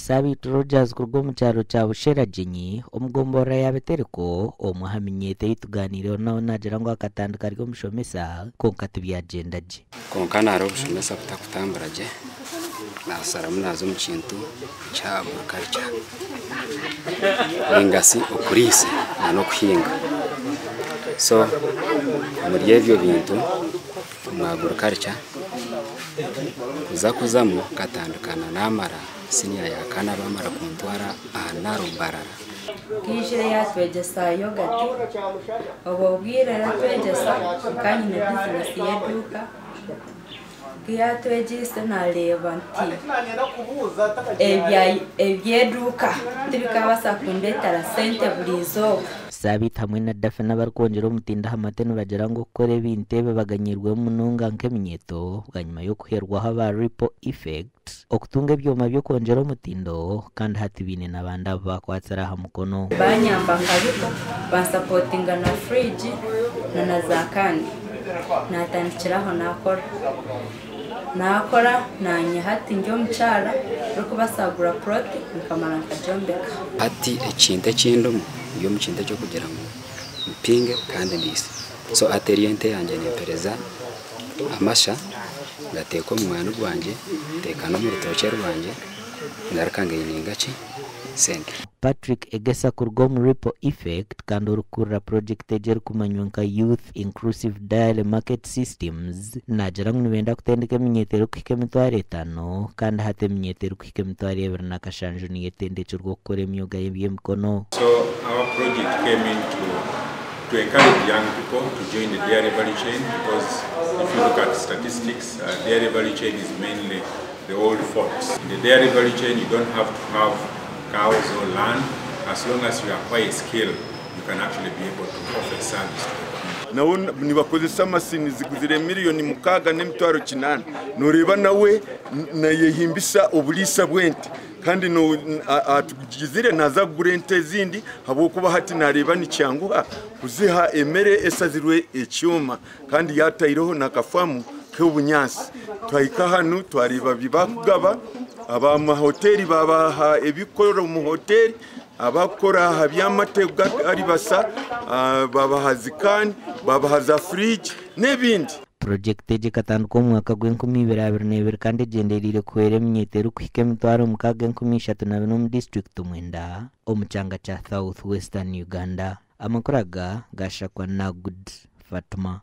Sabit Rogers kurgo mu cyaro cya Bushera Jenyi umugombora yabetereko omuhamenyete yituganiriro naho nagira ngo akatandika ariko mushomesa konka tubyagendaje konka naro mushomesa kutakutambaraje nasara munazo mu kintu cya bukarya ingasi ukurise no kuhinga so muri evyo bintu mwagura karya kuzamu katandukana namara sinia ya kana bamara kuntwara ahanaro mbarara kijire yatwegesa yogati obobwire yatwegesa kanyine business yeduka kiyatwegesa na levanti ebyeduka tibikabasa kundetara sente bulizo Sabit hamwe na Dafe n'abarkongera umutinda hamateno bagira ngo kore bintebe baganyirwe mununga nkeminyeto bwanyuma yo kuherwa haba ripple effect okutunga byoma byo kongera umutindo kandi hatibine nabanda bakwatsara ha mukono banyamba kabiko basupportinga na fridge na zakani natandikiraho nakora nanya hati njyo mchara ruko basagura proti nkamara nkajombeka ati ekinte kindumu yo mukinde cyo kugira ngo mpinge kandi ndise so ateriente yanje ni pereza amasha ngateko mu mwana rwanje tekano mu rutoke rwanje ndarakanga yiningaci sente Patrick Egesa kurgo mu ripple effect kandi urukura project ejer kumanywanka youth inclusive dial market systems nagira ngo nibenda kutendeka minyetero kike mitware 5 kandi hate minyetero kike mitware 2 nakashanjo ni yetende cyo gukora imyuga y'emikono. So our project came in to encourage young people to join the dairy value chain, because if you look at statistics, dairy value chain is mainly the old folks. In the dairy value chain, you don't have to have cows or land. As long as you acquire a skill, you can actually be able to offer service to the nawe nibakozesa amasini ziguzire miliyoni mukaga n'emitwaro 8 noreba nawe nayehimbisa obulisa bwente kandi no atugizire naza gurente zindi habo kuba hati nareba ni cyanguha kuziha emere esazirwe ecyuma kandi yatayiroho nakafamu k'obunyansi twayika hano twariba bibagaba aba mahoteli babaha ebikorero mu hoteli abakora habyamatega ari basa babahazikani babahaza fridge nebindi project eje katanduko mwaka gw'2022 kandi genderire kwere mnyetero kwike mitwaro mukaga 13 mu district mwenda omuchanga cha South Western Uganda amakuraga gashakwa na Good Fatma.